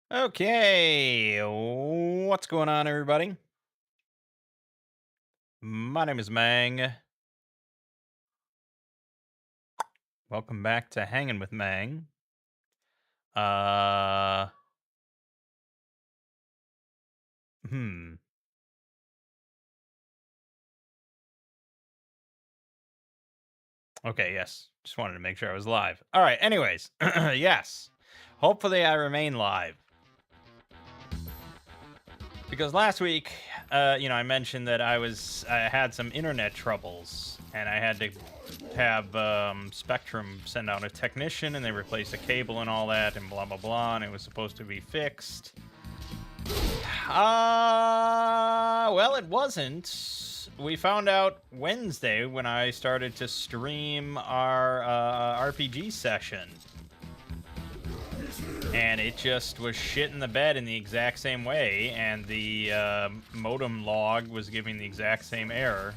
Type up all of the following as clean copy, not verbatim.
Okay, what's going on, everybody? My name is Mang. Welcome back to Hanging with Mang. Uh, hmm. Okay, yes. Just wanted to make sure I was live. All right. Anyways, yes. Hopefully, I remain live because last week, I mentioned that I had some internet troubles and I had to have Spectrum send out a technician and they replaced the cable and all that and blah blah blah, and it was supposed to be fixed. Well, it wasn't. We found out Wednesday when I started to stream our RPG session. And it just was shit in the bed in the exact same way, and the modem log was giving the exact same error.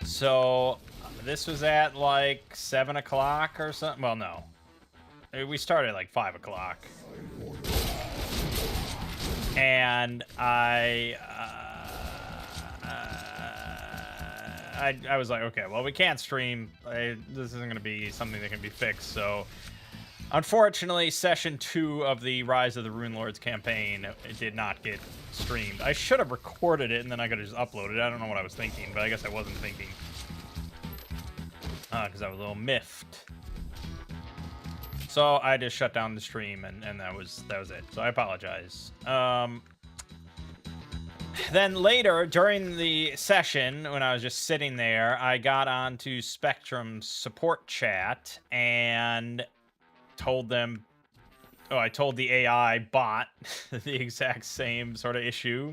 So this was at like 7 o'clock or something. Well, no. We started at like 5 o'clock. And I was like, okay, well, we can't stream. This isn't going to be something that can be fixed. So, unfortunately, session 2 of the Rise of the Rune Lords campaign did not get streamed. I should have recorded it and then I could have just uploaded it. I don't know what I was thinking, but I guess I wasn't thinking because I was a little miffed. So I just shut down the stream, and that was it. So I apologize. Then later, during the session, when I was just sitting there, I got onto Spectrum's support chat and told them, I told the AI bot the exact same sort of issue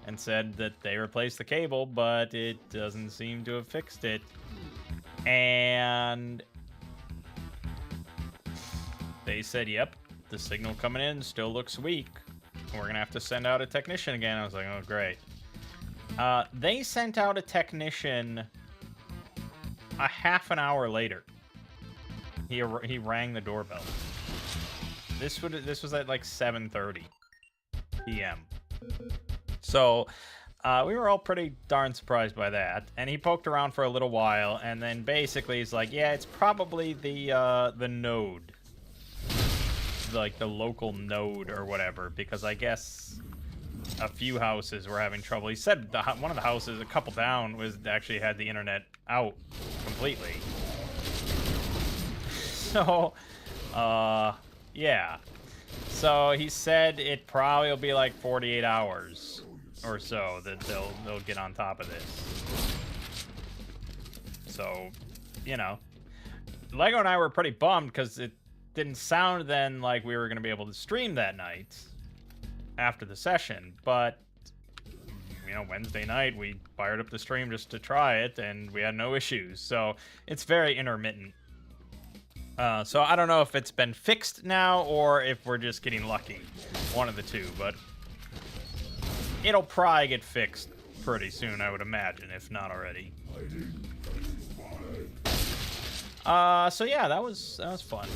and said that they replaced the cable, but it doesn't seem to have fixed it. And they said, yep, the signal coming in still looks weak. We're going to have to send out a technician again. I was like, oh, great. They sent out a technician a half an hour later. He rang the doorbell. This was at like 7:30 p.m. So we were all pretty darn surprised by that. And he poked around for a little while, and then basically he's like, yeah, it's probably the node. Like the local node or whatever, because I guess a few houses were having trouble. He said one of the houses a couple down was actually had the internet out completely. So yeah, so he said it probably will be like 48 hours or so that they'll get on top of this. So, Lego and I were pretty bummed because it didn't sound then like we were going to be able to stream that night after the session, but Wednesday night we fired up the stream just to try it and we had no issues. So it's very intermittent. So I don't know if it's been fixed now or if we're just getting lucky, one of the two, but it'll probably get fixed pretty soon, I would imagine, if not already. So yeah, that was fun.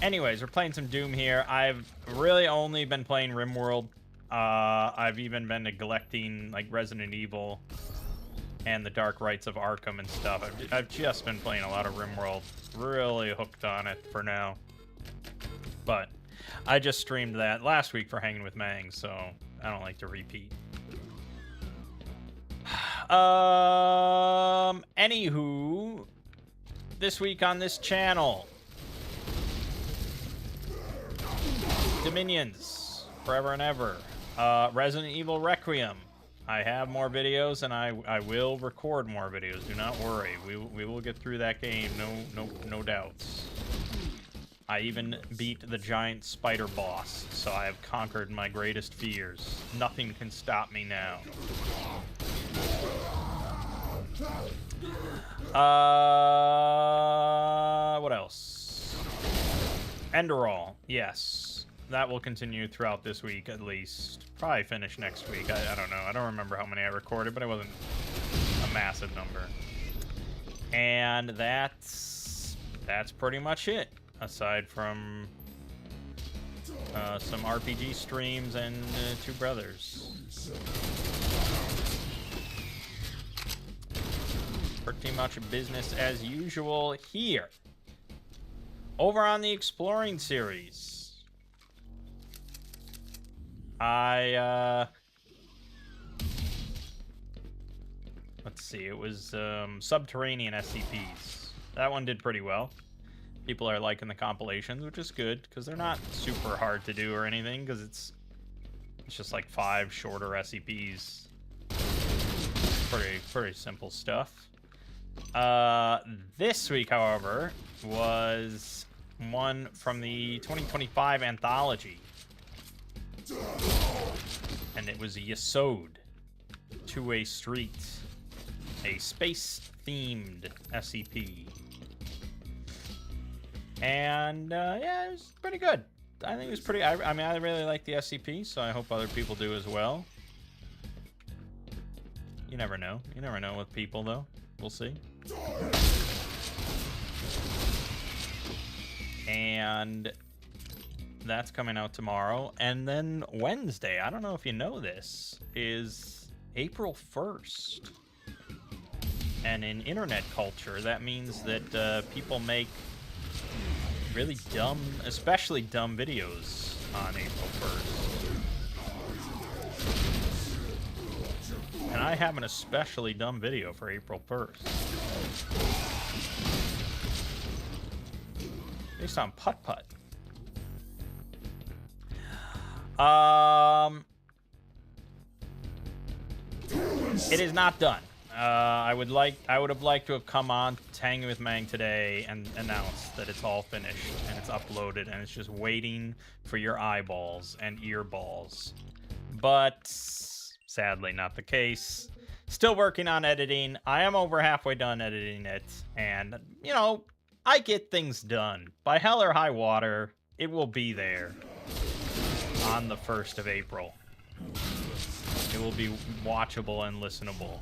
Anyways, we're playing some Doom here. I've really only been playing RimWorld. I've even been neglecting like Resident Evil and the Dark Rites of Arkham and stuff. I've just been playing a lot of RimWorld. Really hooked on it for now. But I just streamed that last week for Hanging with Mangg, so I don't like to repeat. Anywho, this week on this channel, Dominions, forever and ever. Resident Evil Requiem. I have more videos, and I will record more videos. Do not worry. We will get through that game. No doubts. I even beat the giant spider boss, so I have conquered my greatest fears. Nothing can stop me now. What else? Enderall, yes. That will continue throughout this week, at least. Probably finish next week. I don't know. I don't remember how many I recorded, but it wasn't a massive number. And that's pretty much it. aside from some RPG streams and two brothers. Pretty much business as usual here. Over on the Exploring series, let's see, it was Subterranean SCPs. That one did pretty well. People are liking the compilations, which is good, because they're not super hard to do or anything, because it's just like 5 shorter SCPs. Pretty simple stuff. This week, however, was one from the 2025 anthology. And it was Yesod, Two-Way Street, a space-themed SCP. And, yeah, it was pretty good. I think it was pretty... I mean, I really like the SCP, so I hope other people do as well. You never know. You never know with people, though. We'll see. And that's coming out tomorrow. And then Wednesday, I don't know if you know this, is April 1st. And in internet culture, that means that people make really dumb, especially dumb videos on April 1st. And I have an especially dumb video for April 1st. Based on putt-putt. It is not done. I would have liked to have come on Hanging with Mangg today and announced that it's all finished and it's uploaded and it's just waiting for your eyeballs and earballs. But sadly not the case. Still working on editing. I am over halfway done editing it, and you know, I get things done. By hell or high water, it will be there on the 1st of April. It will be watchable and listenable.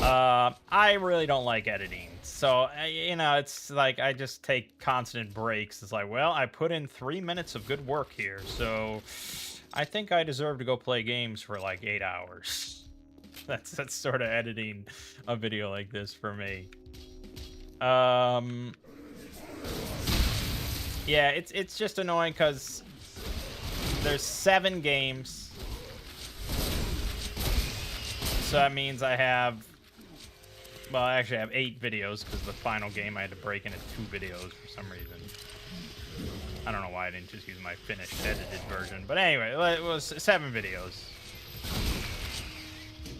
I really don't like editing. So, you know, it's like I just take constant breaks. It's like, well, I put in 3 minutes of good work here, so I think I deserve to go play games for like 8 hours. That's sort of editing a video like this for me. Yeah, it's just annoying because there's 7 games. So that means I have, well, I actually have 8 videos because the final game I had to break into 2 videos for some reason. I don't know why I didn't just use my finished edited version. But anyway, it was 7 videos.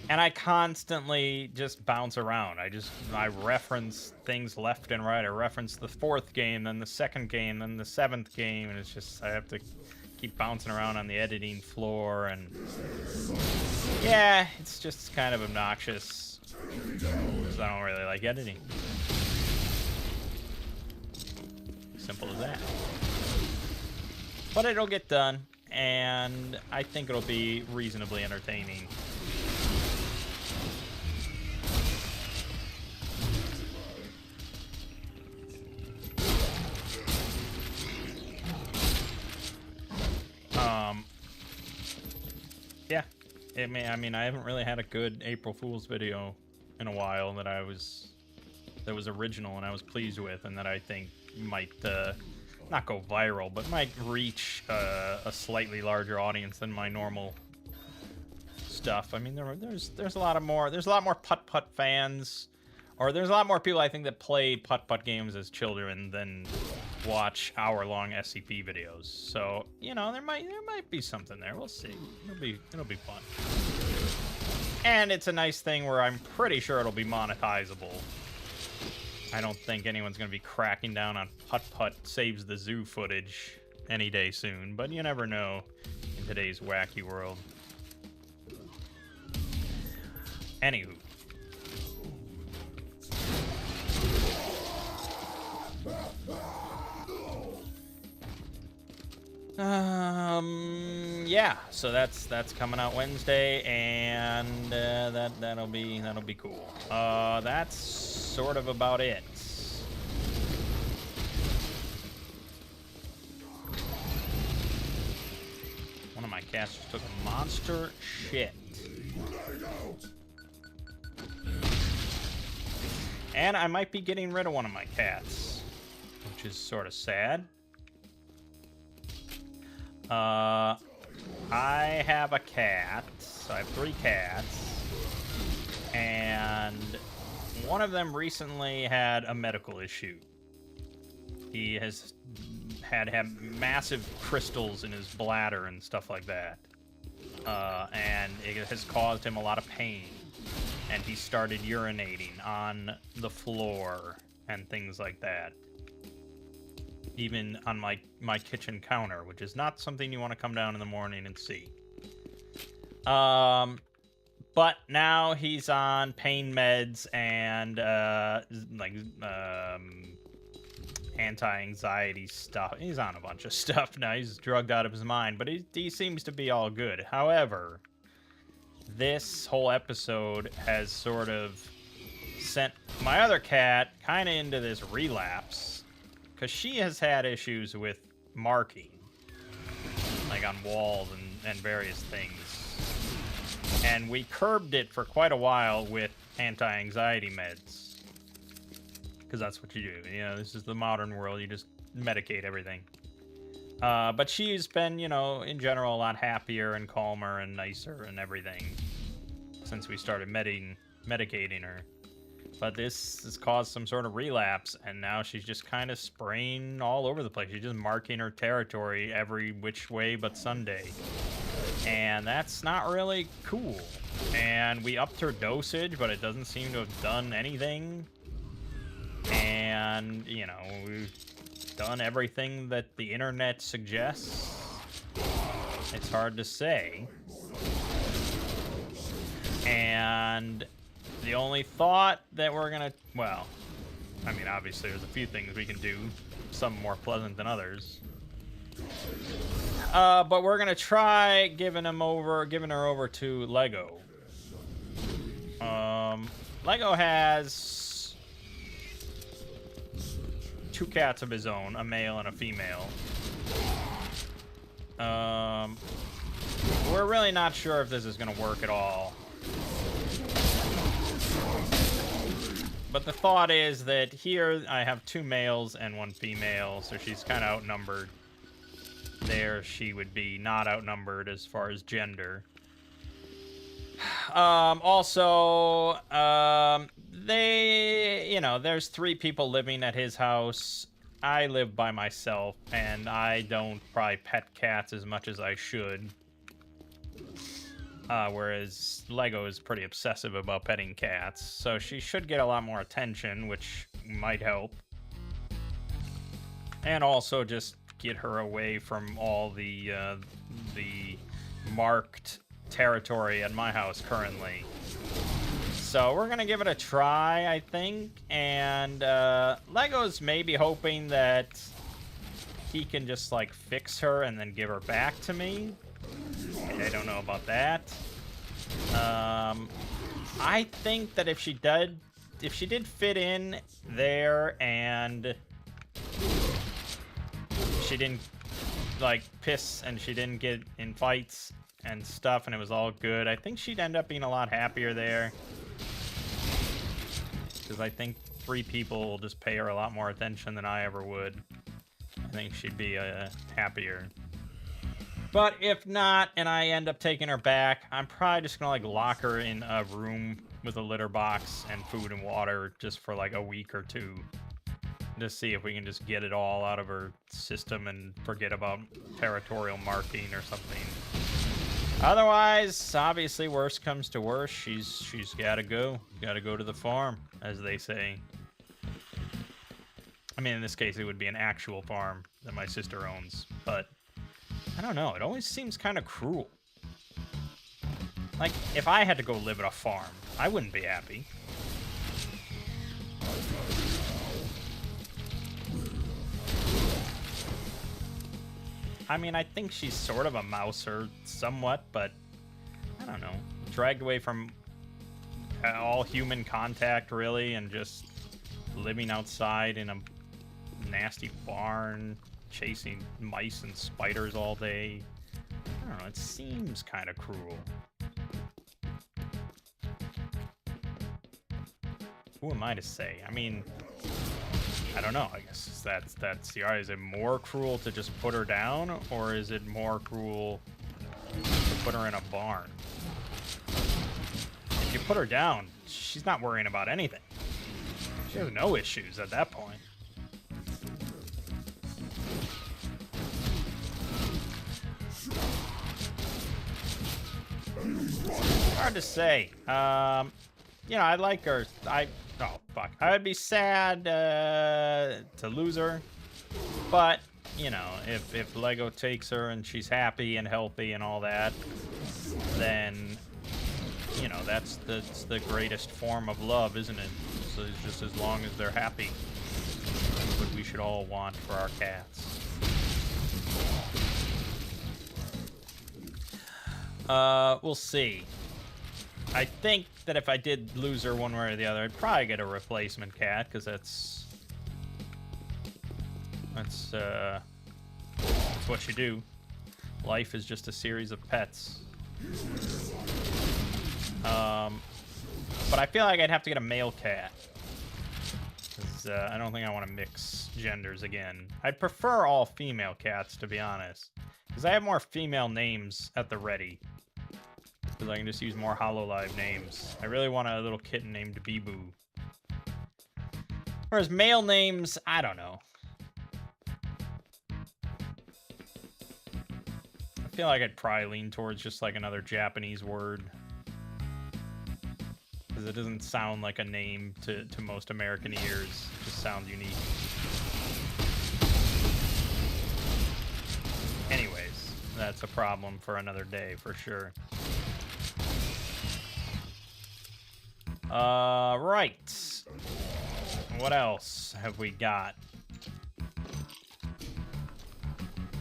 And I constantly just bounce around. I reference things left and right. I reference the 4th game, then the 2nd game, then the 7th game. And it's just, I have to keep bouncing around on the editing floor. And yeah, it's just kind of obnoxious. Because I don't really like editing. Simple as that. But it'll get done, and I think it'll be reasonably entertaining. Yeah. I mean, I haven't really had a good April Fool's video in a while that was original and I was pleased with, and that I think might not go viral, but might reach a slightly larger audience than my normal stuff. I mean, there's a lot more putt-putt fans, or there's a lot more people I think that play putt-putt games as children than watch hour-long SCP videos. So, you know, there might be something there. We'll see. It'll be fun. And it's a nice thing where I'm pretty sure it'll be monetizable. I don't think anyone's going to be cracking down on putt-putt saves the zoo footage any day soon, but you never know in today's wacky world. Anywho. Yeah, so that's coming out Wednesday, and that'll be cool. That's sort of about it. cats just took a monster shit. And I might be getting rid of one of my cats, which is sort of sad. I have a cat. So I have 3 cats. And one of them recently had a medical issue. He has had massive crystals in his bladder and stuff like that. And it has caused him a lot of pain. And he started urinating on the floor and things like that. Even on my kitchen counter, which is not something you want to come down in the morning and see. But now he's on pain meds and anti-anxiety stuff. He's on a bunch of stuff now. He's drugged out of his mind, but he seems to be all good. However, this whole episode has sort of sent my other cat kind of into this relapse, because she has had issues with marking, like on walls and various things. And we curbed it for quite a while with anti-anxiety meds. Because that's what you do. You know, this is the modern world. You just medicate everything. But she's been, you know, in general, a lot happier and calmer and nicer and everything since we started medicating her. But this has caused some sort of relapse, and now she's just kind of spraying all over the place. She's just marking her territory every which way but Sunday. And that's not really cool. And we upped her dosage, but it doesn't seem to have done anything. And, you know, we've done everything that the internet suggests. It's hard to say. And the only thought that we're gonna, well, I mean, obviously there's a few things we can do, some more pleasant than others. But we're gonna try giving her over to Lego. Lego has 2 cats of his own, a male and a female. We're really not sure if this is gonna work at all. But the thought is that here I have 2 males and 1 female, so she's kind of outnumbered. There she would be not outnumbered as far as gender. Also, you know, there's 3 people living at his house. I live by myself, and I don't probably pet cats as much as I should. Whereas Lego is pretty obsessive about petting cats, so she should get a lot more attention, which might help. And also just get her away from all the marked territory at my house currently. So we're gonna give it a try, I think, and Lego's maybe hoping that he can just like fix her and then give her back to me. I don't know about that. I think that if she did fit in there and she didn't like piss and she didn't get in fights and stuff and it was all good, I think she'd end up being a lot happier there. Because I think 3 people will just pay her a lot more attention than I ever would. I think she'd be happier. But if not, and I end up taking her back, I'm probably just gonna like lock her in a room with a litter box and food and water just for like a week or 2. Just see if we can just get it all out of her system and forget about territorial marking or something. Otherwise, obviously, worst comes to worst, she's gotta go. Gotta go to the farm, as they say. I mean, in this case, it would be an actual farm that my sister owns, but I don't know, it always seems kind of cruel. Like, if I had to go live at a farm, I wouldn't be happy. I mean, I think she's sort of a mouser, somewhat, but I don't know. Dragged away from all human contact, really, and just living outside in a nasty barn, chasing mice and spiders all day. I don't know, it seems kind of cruel. Who am I to say? I mean, I don't know. I guess that's the art. Is it more cruel to just put her down, or is it more cruel to put her in a barn? If you put her down, she's not worrying about anything. She has no issues at that point. Hard to say. You know, I like her. Oh, fuck. I would be sad to lose her. But, you know, if Lego takes her and she's happy and healthy and all that, then, you know, that's the greatest form of love, isn't it? So it's just as long as they're happy. That's what we should all want for our cats. We'll see. I think that if I did lose her one way or the other, I'd probably get a replacement cat, because that's what you do. Life is just a series of pets. But I feel like I'd have to get a male cat, because I don't think I want to mix genders again. I'd prefer all female cats, to be honest, because I have more female names at the ready. Because I can just use more HoloLive names. I really want a little kitten named Beeboo. Whereas male names, I don't know. I feel like I'd probably lean towards just like another Japanese word. Because it doesn't sound like a name to most American ears. It just sounds unique. Anyways, that's a problem for another day for sure. Right. What else have we got?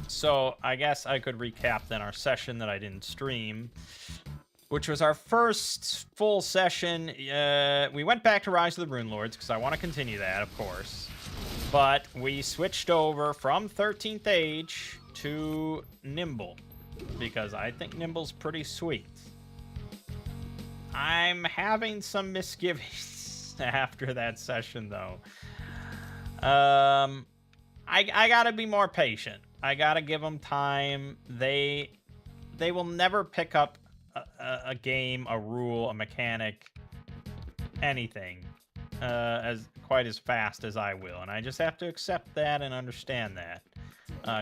So, I guess I could recap then our session that I didn't stream, which was our first full session. We went back to Rise of the Rune Lords, because I want to continue that, of course. But we switched over from 13th Age to Nimble, because I think Nimble's pretty sweet. I'm having some misgivings after that session, though. I gotta be more patient. I gotta give them time. They will never pick up a game, a rule, a mechanic, anything as quite as fast as I will, and I just have to accept that and understand that,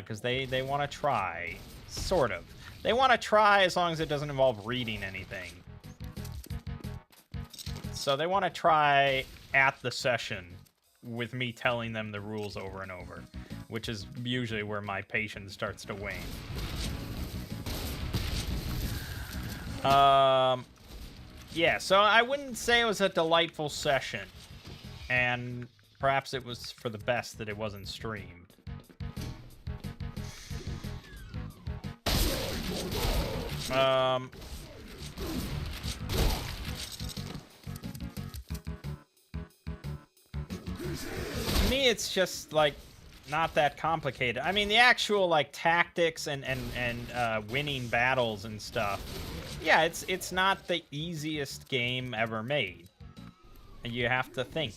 because they want to try, sort of. They want to try as long as it doesn't involve reading anything. So they want to try at the session with me telling them the rules over and over, which is usually where my patience starts to wane. Yeah, so I wouldn't say it was a delightful session, and perhaps it was for the best that it wasn't streamed. To me, it's just, like, not that complicated. I mean, the actual, like, tactics and winning battles and stuff, yeah, it's not the easiest game ever made. You have to think.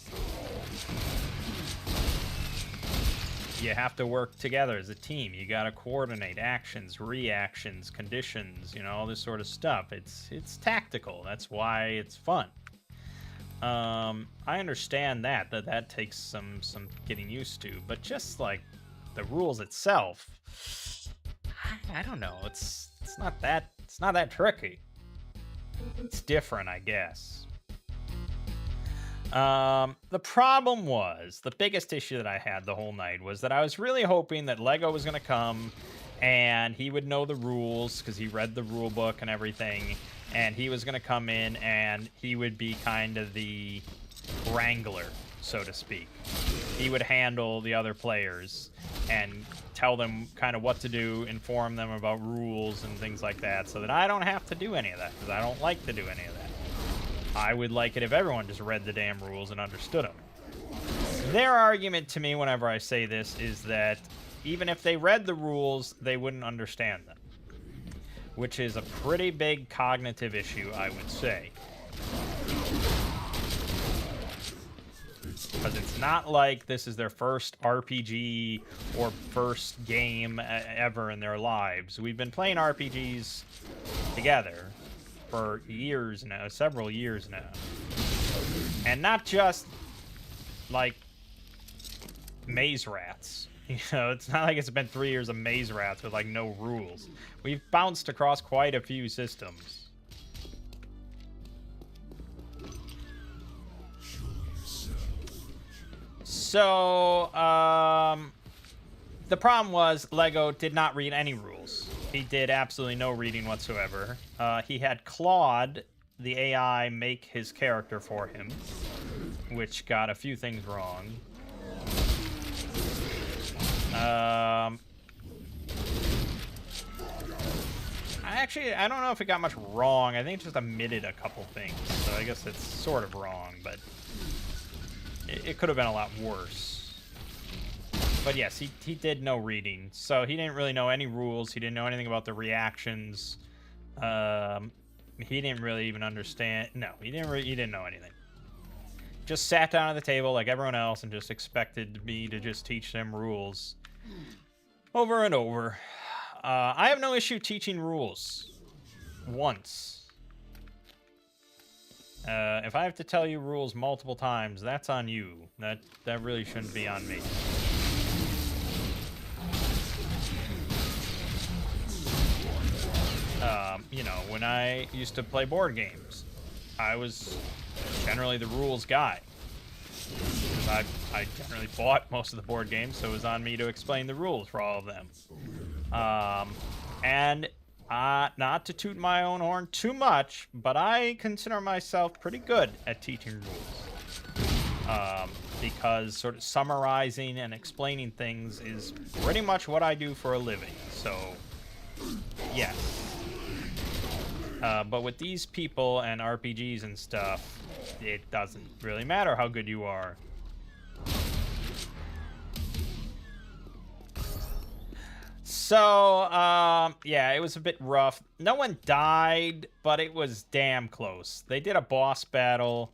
You have to work together as a team. You gotta coordinate actions, reactions, conditions, you know, all this sort of stuff. It's tactical. That's why it's fun. I understand that takes some getting used to, but just like the rules itself, I don't know. It's not that tricky. It's different, I guess. The problem was, the biggest issue that I had the whole night was that I was really hoping that Lego was gonna come and he would know the rules because he read the rule book and everything, and he was gonna come in and he would be kind of the wrangler, so to speak. He would handle the other players and tell them kind of what to do, inform them about rules and things like that, so that I don't have to do any of that, because I don't like to do any of that. I would like it if everyone just read the damn rules and understood them. Their argument to me whenever I say this is that even if they read the rules, they wouldn't understand them. which is a pretty big cognitive issue, I would say. Because it's not like this is their first RPG or first game ever in their lives. We've been playing RPGs together for years now, several years now. And not just, like, Maze Rats. You know, it's not like it's been 3 years of Maze Rats with, like, no rules. We've bounced across quite a few systems. So, the problem was Lego did not read any rules. He did absolutely no reading whatsoever. He had Claude, the AI, make his character for him, which got a few things wrong. I don't know if it got much wrong. I think it just omitted a couple things, so I guess it's sort of wrong, but it could have been a lot worse. But yes, he did no reading, so he didn't really know any rules. He didn't know anything about the reactions. He didn't really even understand. No, he didn't know anything. Just sat down at the table like everyone else and just expected me to just teach them rules over and over. I have no issue teaching rules once. If I have to tell you rules multiple times, that's on you. That really shouldn't be on me. You know, when I used to play board games, I was generally the rules guy. I generally bought most of the board games, so it was on me to explain the rules for all of them. And not to toot my own horn too much, but I consider myself pretty good at teaching rules. Because sort of summarizing and explaining things is pretty much what I do for a living. So, yes. But with these people and RPGs and stuff, it doesn't really matter how good you are. So, yeah, it was a bit rough. No one died, but it was damn close. They did a boss battle.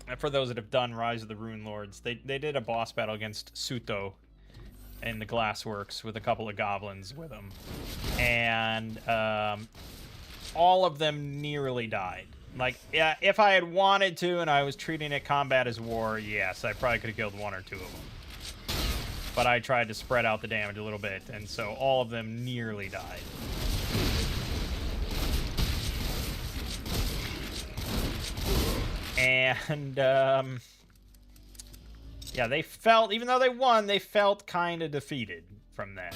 And for those that have done Rise of the Rune Lords, they did a boss battle against Suto in the Glassworks with a couple of goblins with him. And all of them nearly died. Like, yeah, if I had wanted to and I was treating it combat as war, yes, I probably could have killed one or two of them. But I tried to spread out the damage a little bit, and so all of them nearly died. And, yeah, they felt, even though they won, they felt kind of defeated from that.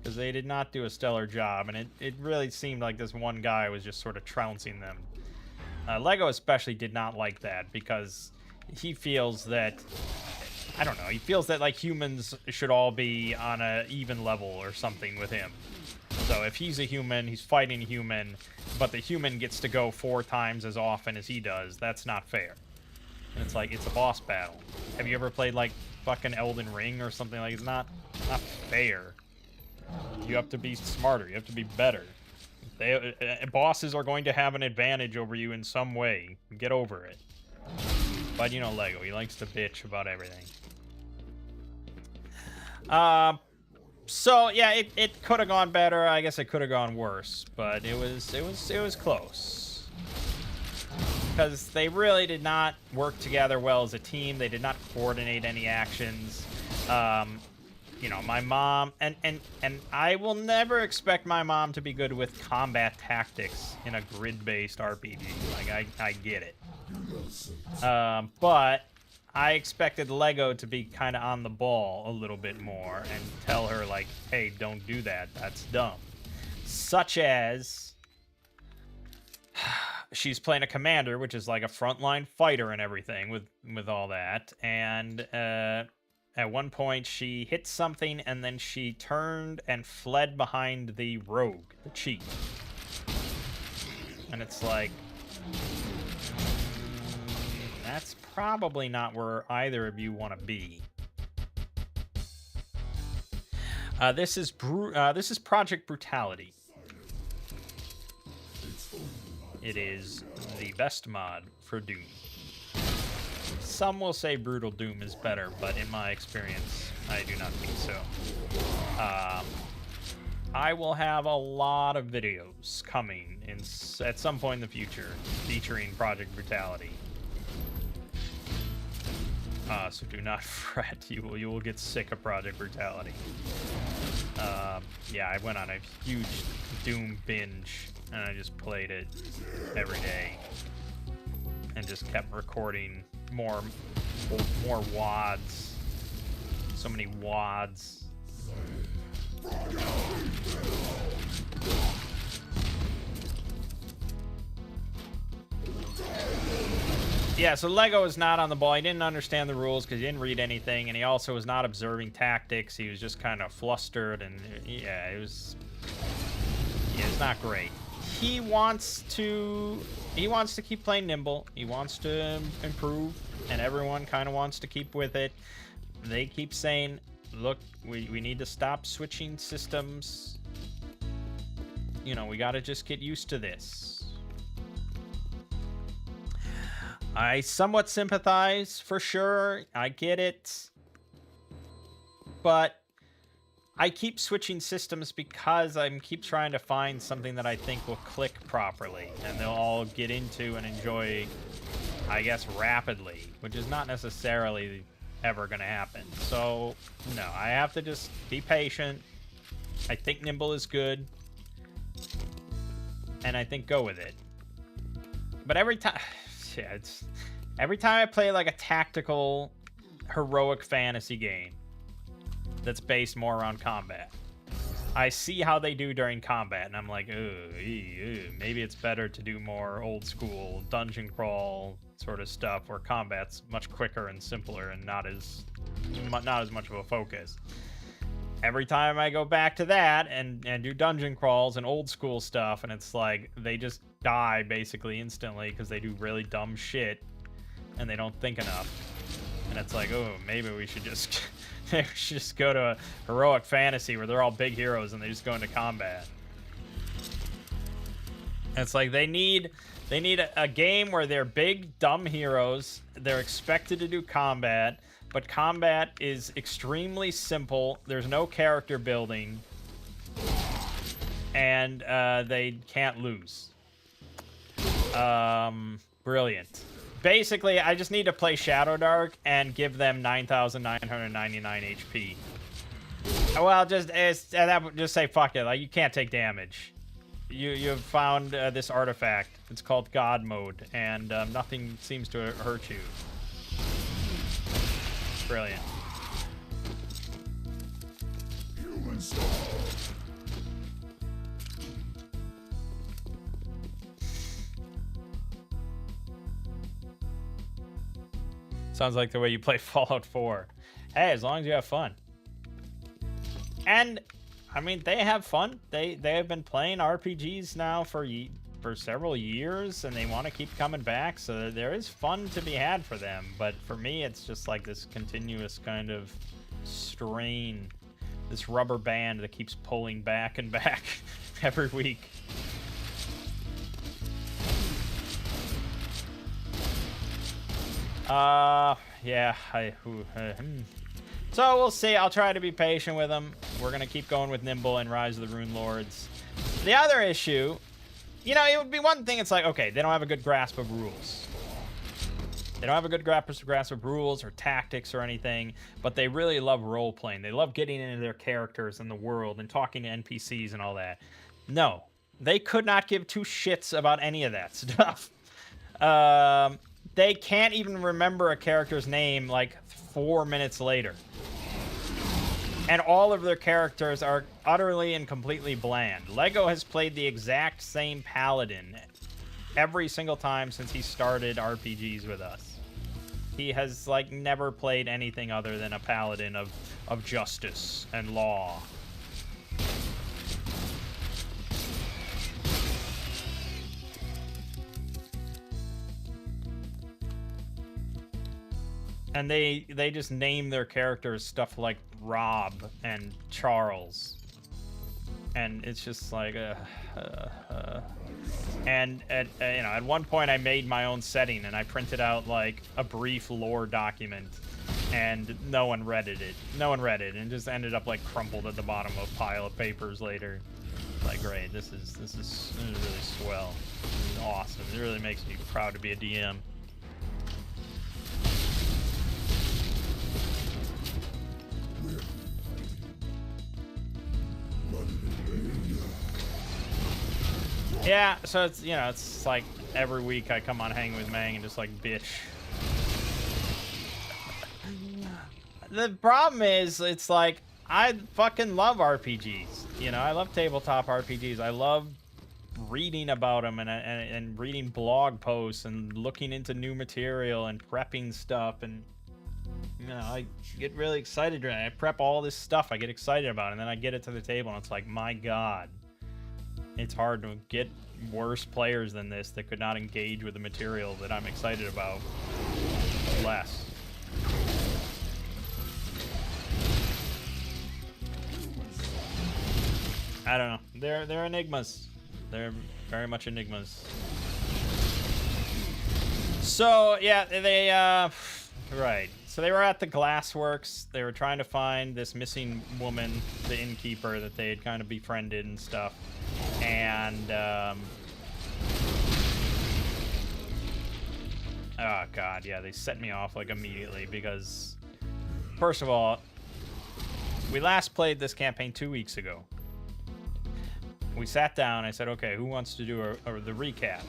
Because they did not do a stellar job, and it really seemed like this one guy was just sort of trouncing them. Lego especially did not like that, because he feels that, I don't know, he feels that, like, humans should all be on an even level or something with him. So if he's a human, he's fighting a human, but the human gets to go 4 times as often as he does, that's not fair. And it's like, it's a boss battle. Have you ever played, like, fucking Elden Ring or something? Like, it's not fair. You have to be smarter, you have to be better. Bosses are going to have an advantage over you in some way. Get over it. But you know Lego, he likes to bitch about everything. So yeah, it could have gone better. I guess it could have gone worse, but it was close. Because they really did not work together well as a team. They did not coordinate any actions. You know, my mom and I will never expect my mom to be good with combat tactics in a grid-based RPG. Like I get it. But I expected Lego to be kind of on the ball a little bit more and tell her, like, hey, don't do that. That's dumb. Such as she's playing a commander, which is like a frontline fighter and everything with all that. And at one point she hit something and then she turned and fled behind the rogue, the chief. And it's like, that's probably not where either of you want to be. This is Project Brutality. It is the best mod for Doom. Some will say Brutal Doom is better, but in my experience, I do not think so. I will have a lot of videos coming at some point in the future featuring Project Brutality. So do not fret. You will get sick of Project Brutality. Yeah, I went on a huge Doom binge, and I just played it every day, and just kept recording more WODs. So many WODs. Yeah, so Lego is not on the ball. He didn't understand the rules because he didn't read anything, and he also was not observing tactics. He was just kind of flustered, and yeah, it was not great. He wants to keep playing nimble. He wants to improve, and everyone kind of wants to keep with it. They keep saying, look, we need to stop switching systems. You know, we got to just get used to this. I somewhat sympathize, for sure. I get it. But I keep switching systems because I keep trying to find something that I think will click properly, and they'll all get into and enjoy, I guess, rapidly, which is not necessarily ever going to happen. So, no, I have to just be patient. I think Nimble is good, and I think go with it. But every time... Yeah, every time I play like a tactical, heroic fantasy game that's based more around combat, I see how they do during combat, and I'm like, maybe it's better to do more old school dungeon crawl sort of stuff where combat's much quicker and simpler and not as much of a focus. Every time I go back to that and do dungeon crawls and old school stuff, and it's like they just die basically instantly because they do really dumb shit and they don't think enough. And it's like, oh, maybe we should just go to a heroic fantasy where they're all big heroes and they just go into combat. And it's like they need a game where they're big dumb heroes. They're expected to do combat, but combat is extremely simple. There's no character building, and they can't lose. Brilliant. Basically, I just need to play Shadow Dark and give them 9,999 HP. Well, just say fuck it. Like, you can't take damage. You've found this artifact. It's called God Mode, and nothing seems to hurt you. Brilliant. Sounds like the way you play Fallout 4. Hey, as long as you have fun. And I mean, they have fun. They have been playing RPGs now for several years, and they want to keep coming back. So there is fun to be had for them. But for me, it's just like this continuous kind of strain, this rubber band that keeps pulling back and back every week. Yeah, so we'll see. I'll try to be patient with them. We're gonna keep going with Nimble and Rise of the Rune Lords. The other issue, you know, it would be one thing. It's like, okay, they don't have a good grasp of rules. They don't have a good grasp of rules or tactics or anything, but they really love role-playing. They love getting into their characters and the world and talking to NPCs and all that. No, they could not give two shits about any of that stuff. They can't even remember a character's name like 4 minutes later. And all of their characters are utterly and completely bland. Lego has played the exact same paladin every single time since he started RPGs with us. He has, like, never played anything other than a paladin of justice and law. And they just name their characters stuff like Rob and Charles. And it's just like and at one point I made my own setting and I printed out like a brief lore document and no one read it and just ended up like crumpled at the bottom of a pile of papers later. Like, great, this is really swell. This is awesome. It really makes me proud to be a DM. Yeah, so it's, it's like every week I come on Hang with Mangg and just like bitch. The problem is, it's like, I fucking love RPGs. I love tabletop RPGs. I love reading about them and reading blog posts and looking into new material and prepping stuff. And, I get really excited. I prep all this stuff. I get excited about it. And then I get it to the table and it's like, my God. It's hard to get worse players than this that could not engage with the material that I'm excited about less. I don't know. They're enigmas. They're very much enigmas. So yeah, they right. So they were at the glassworks. They were trying to find this missing woman, the innkeeper that they had kind of befriended and stuff. And oh God, yeah, they set me off like immediately because, first of all, we last played this campaign 2 weeks ago. We sat down. I said, okay, who wants to do the recap?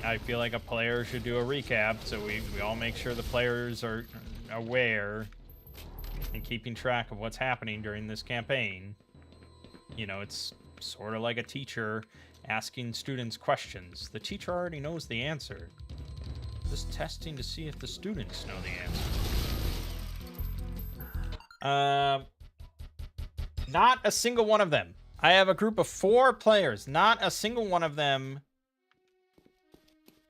I feel like a player should do a recap, so we all make sure the players are aware and keeping track of what's happening during this campaign. It's sort of like a teacher asking students questions. The teacher already knows the answer. Just testing to see if the students know the answer. Not a single one of them. I have a group of 4 players. Not a single one of them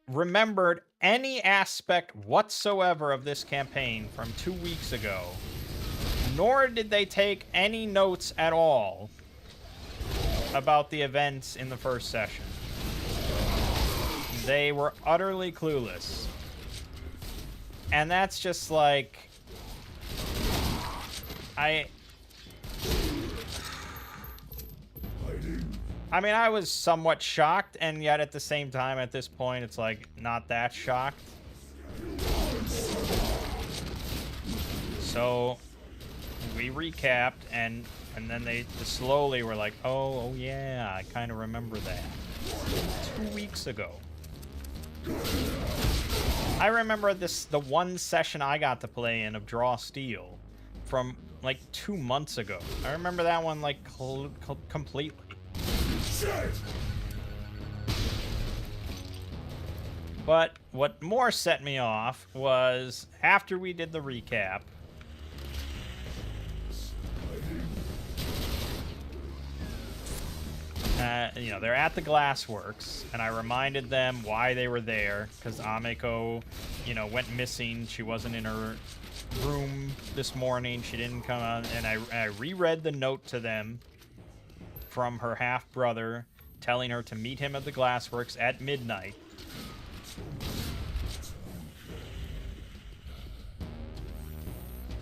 remembered any aspect whatsoever of this campaign from 2 weeks ago. Nor did they take any notes at all about the events in the first session. They were utterly clueless. And that's just like... I mean, I was somewhat shocked, and yet at the same time, at this point, it's like, not that shocked. So, we recapped, and then they slowly were like, oh yeah, I kind of remember that. 2 weeks ago. I remember the one session I got to play in of Draw Steel from like 2 months ago. I remember that one like completely. But what more set me off was after we did the recap, they're at the glassworks, and I reminded them why they were there, because Ameko, went missing. She wasn't in her room this morning. She didn't come out, and I reread the note to them from her half-brother telling her to meet him at the glassworks at midnight.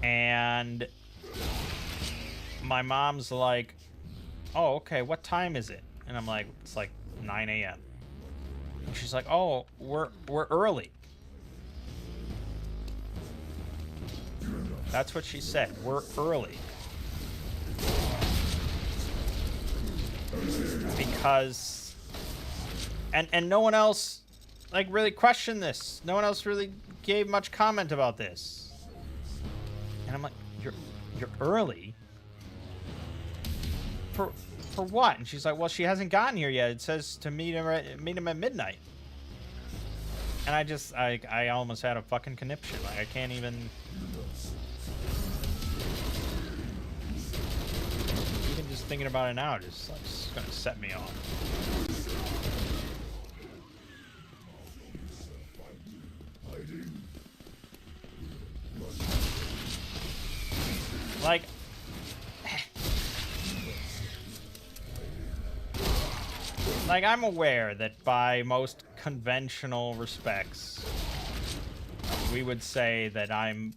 And my mom's like, oh, okay, what time is it? And I'm like, it's like 9 a.m. And she's like, oh, we're early. That's what she said. We're early. Because... And no one else, like, really questioned this. No one else really gave much comment about this. And I'm like, you're early? For what? And she's like, well, she hasn't gotten here yet. It says to meet him at midnight. And I almost had a fucking conniption. Like, I can't even... Even just thinking about it now, just gonna set me off. Like, like, I'm aware that by most conventional respects, we would say that I'm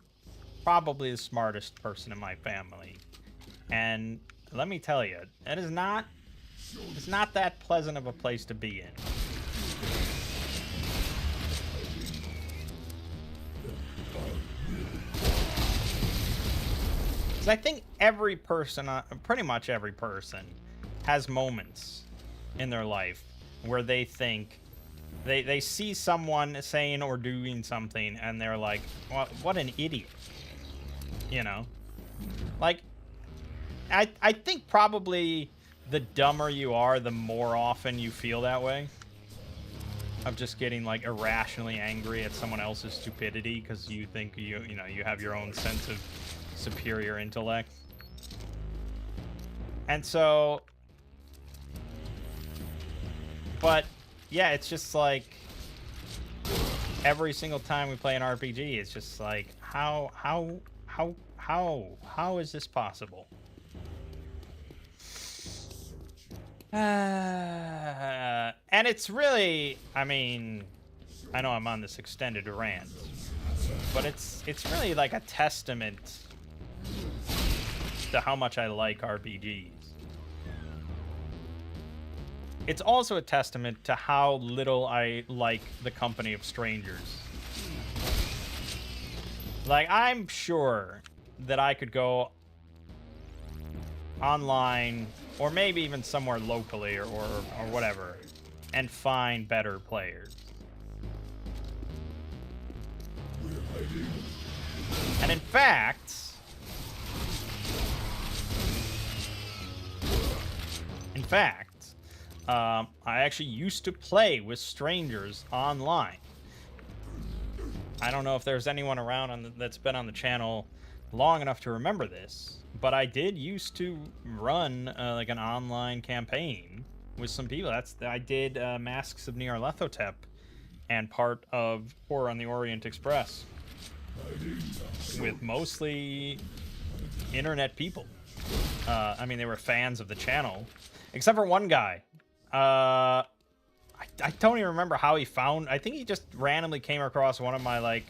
probably the smartest person in my family. And let me tell you, it's not that pleasant of a place to be in. Because I think every person, pretty much every person, has moments in their life where they think they see someone saying or doing something and they're like, what an idiot, you know? Like, I think probably the dumber you are, the more often you feel that way, of just getting like irrationally angry at someone else's stupidity because you think you have your own sense of superior intellect. And so, but yeah, it's just like every single time we play an RPG, it's just like how is this possible? And it's really, I mean, I know I'm on this extended rant, but it's really like a testament to how much I like RPGs. It's also a testament to how little I like the company of strangers. Like, I'm sure that I could go online, or maybe even somewhere locally or whatever, and find better players. And in fact, I actually used to play with strangers online. I don't know if there's anyone around that's been on the channel long enough to remember this, but I did used to run like an online campaign with some people. I did Masks of Nyarlathotep and part of Horror on the Orient Express with mostly internet people. I mean, they were fans of the channel, except for one guy. I don't even remember how he found. I think he just randomly came across one of my like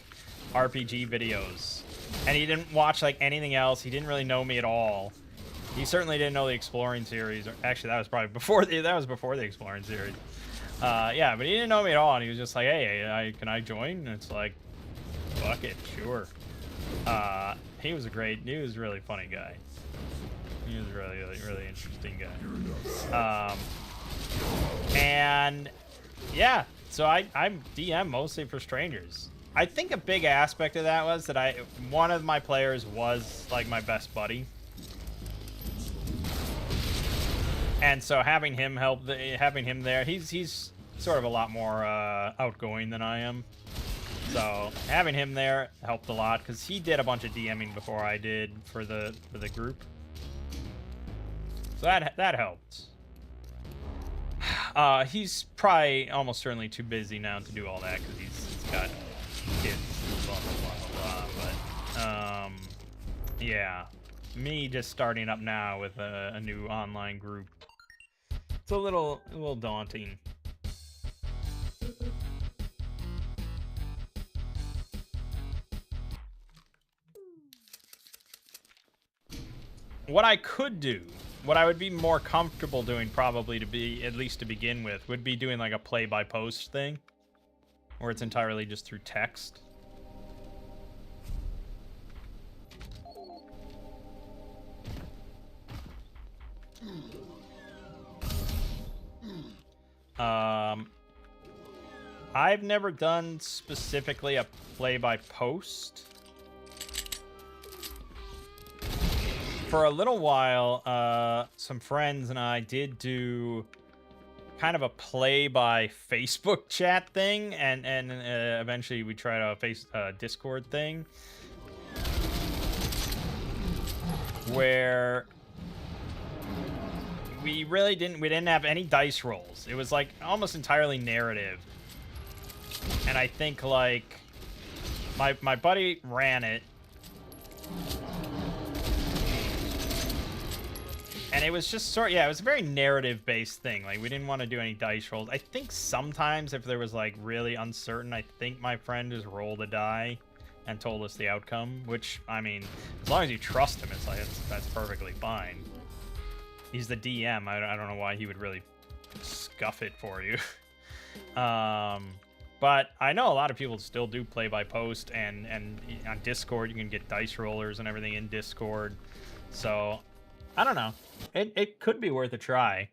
RPG videos, and he didn't watch like anything else. He didn't really know me at all. He certainly didn't know the Exploring series. Actually, that was probably before the Exploring series. Yeah, but he didn't know me at all, and he was just like, "Hey, can I join?" And it's like, "Fuck it, sure." He was a really funny guy. He was a really interesting guy. And yeah, so I'm DM mostly for strangers. I think a big aspect of that was that one of my players was like my best buddy, and so having him there, he's sort of a lot more outgoing than I am. So having him there helped a lot because he did a bunch of DMing before I did for the group. So that helped. He's probably almost certainly too busy now to do all that because he's got kids, blah, blah, blah, blah. But, yeah. Me just starting up now with a new online group. It's a little daunting. What I could do, what I would be more comfortable doing probably at least to begin with, would be doing like a play-by-post thing, where it's entirely just through text. I've never done specifically a play-by-post. For a little while, some friends and I did do kind of a play-by-Facebook chat thing, and eventually we tried a Discord thing, where we didn't have any dice rolls. It was like almost entirely narrative, and I think like my buddy ran it. And it was just yeah, it was a very narrative based thing. Like we didn't want to do any dice rolls. I think sometimes if there was like really uncertain, I think my friend just rolled a die and told us the outcome, which I mean, as long as you trust him, it's like that's perfectly fine. He's the DM. I don't know why he would really scuff it for you. But I know a lot of people still do play by post, and on Discord you can get dice rollers and everything in Discord. So I don't know. It could be worth a try.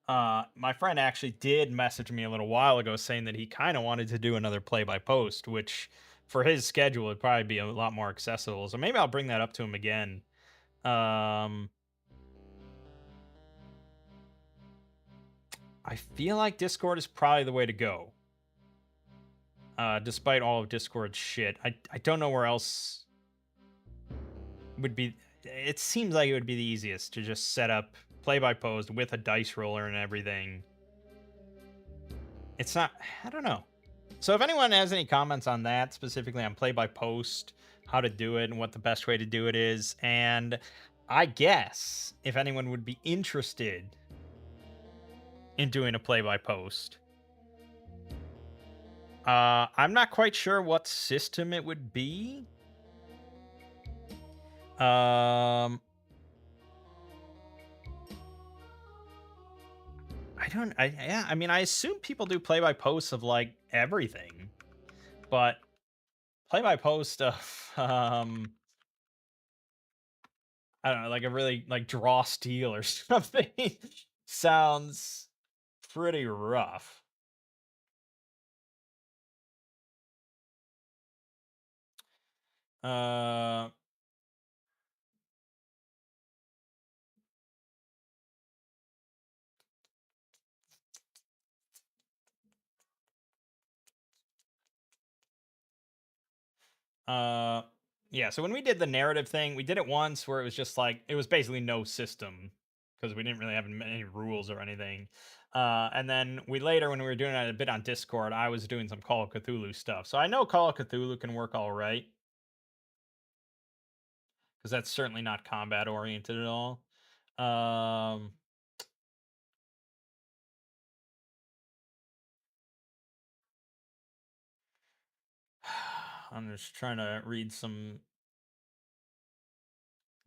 My friend actually did message me a little while ago saying that he kind of wanted to do another play by post, which for his schedule would probably be a lot more accessible. So maybe I'll bring that up to him again. Um, I feel like Discord is probably the way to go. Despite all of Discord's shit, I don't know where else would be. It seems like it would be the easiest to just set up play by post with a dice roller and everything. It's not. I don't know. So if anyone has any comments on that, specifically on play by post, how to do it, and what the best way to do it is, and I guess if anyone would be interested in doing a play by post, I'm not quite sure what system it would be. Yeah, I mean, I assume people do play by posts of like everything, but play by post of I don't know, like a really like draw steel or something sounds pretty rough. Uh uh yeah, so when we did the narrative thing, we did it once where it was just like it was basically no system because we didn't really have any rules or anything. And then we later, when we were doing it a bit on Discord, I was doing some Call of Cthulhu stuff. So I know Call of Cthulhu can work all right because that's certainly not combat oriented at all. Um, I'm just trying to read some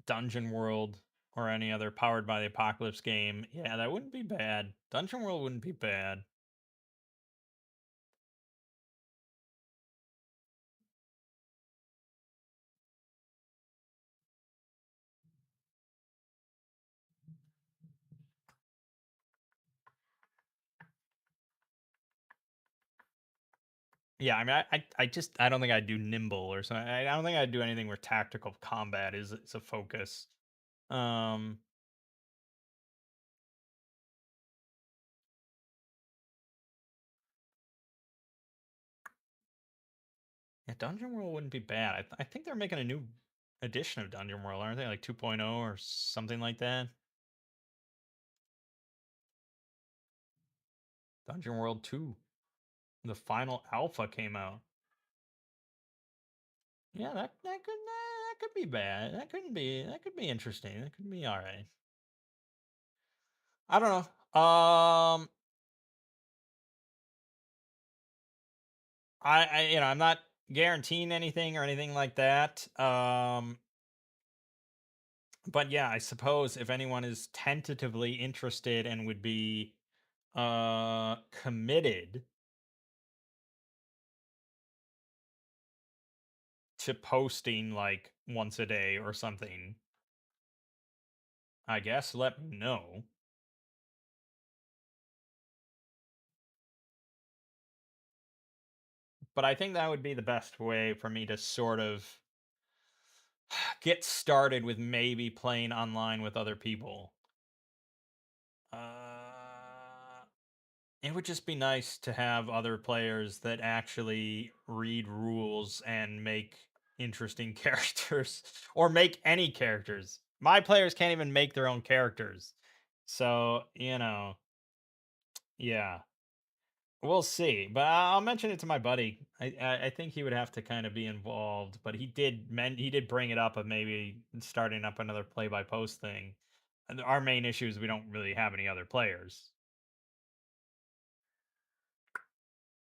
Dungeon World or any other powered by the apocalypse game. Yeah, that wouldn't be bad. Dungeon World wouldn't be bad. Yeah, I mean, I don't think I'd do nimble or something. I don't think I'd do anything where tactical combat is a focus. Um, yeah, Dungeon World wouldn't be bad. I think they're making a new edition of Dungeon World, aren't they? Like 2.0 or something like that. Dungeon World 2. The final alpha came out. Yeah, that could be bad. That could be interesting. That could be all right. I don't know. I'm not guaranteeing anything or anything like that. But yeah, I suppose if anyone is tentatively interested and would be committed to posting like once a day or something, I guess let me know. But I think that would be the best way for me to sort of get started with maybe playing online with other people. It would just be nice to have other players that actually read rules and make interesting characters or make any characters. My players can't even make their own characters. So, yeah. We'll see, but I'll mention it to my buddy. I think he would have to kind of be involved, but he did bring it up of maybe starting up another play by post thing. And our main issue is we don't really have any other players.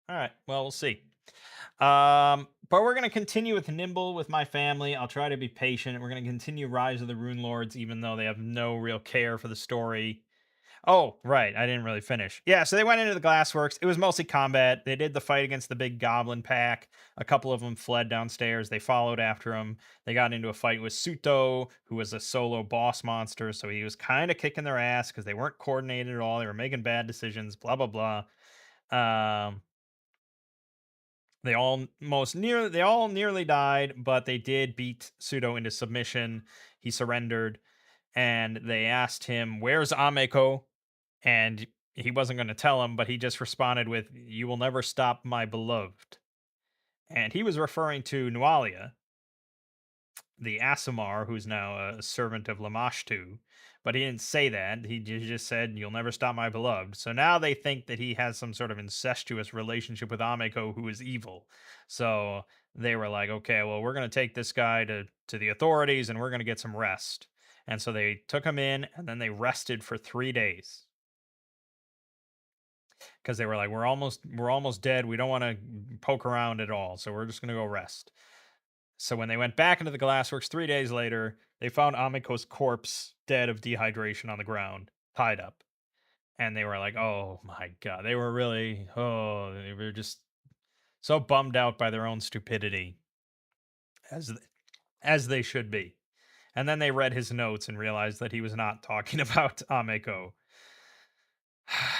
All right, well, we'll see. But we're gonna continue with Nimble with my family. I'll try to be patient. We're gonna continue Rise of the Rune Lords, even though they have no real care for the story. Oh, right. I didn't really finish. Yeah, so they went into the glassworks. It was mostly combat. They did the fight against the big goblin pack. A couple of them fled downstairs. They followed after him. They got into a fight with Suto, who was a solo boss monster. So he was kind of kicking their ass because they weren't coordinated at all. They were making bad decisions, blah, blah, blah. They all nearly died, but they did beat Sudo into submission. He surrendered, and they asked him, "Where's Ameko?" And he wasn't going to tell him, but he just responded with, "You will never stop my beloved." And he was referring to Nualia, the Asimar, who's now a servant of Lamashtu. But he didn't say that. He just said, "You'll never stop my beloved." So now they think that he has some sort of incestuous relationship with Ameko, who is evil. So they were like, "Okay, well, we're going to take this guy to the authorities, and we're going to get some rest." And so they took him in, and then they rested for 3 days because they were like, we're almost dead. We don't want to poke around at all, so we're just going to go rest." So when they went back into the glassworks 3 days later, they found Amiko's corpse dead of dehydration on the ground, tied up. And they were like, "Oh my god." They were just so bummed out by their own stupidity, as as they should be. And then they read his notes and realized that he was not talking about Ameko.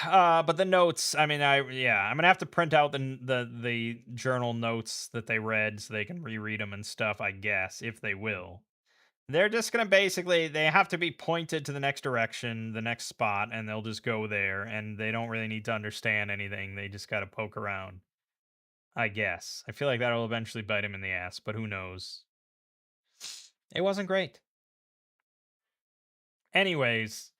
But the notes, I mean, I'm gonna have to print out the journal notes that they read so they can reread them and stuff, I guess, if they will. They're just gonna basically they have to be pointed to the next direction, the next spot, and they'll just go there, and they don't really need to understand anything. They just gotta poke around, I guess. I feel like that'll eventually bite him in the ass, but who knows? It wasn't great. Anyways,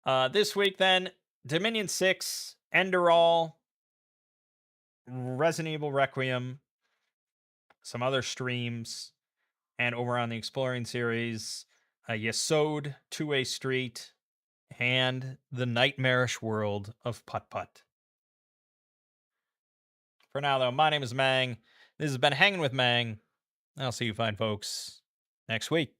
this week then, Dominion 6, Enderall, Resident Evil Requiem, some other streams, and over on the Exploring series, Yesod, Two-Way Street, and the nightmarish world of Putt Putt. For now, though, my name is Mangg. This has been Hanging with Mangg. I'll see you fine folks next week.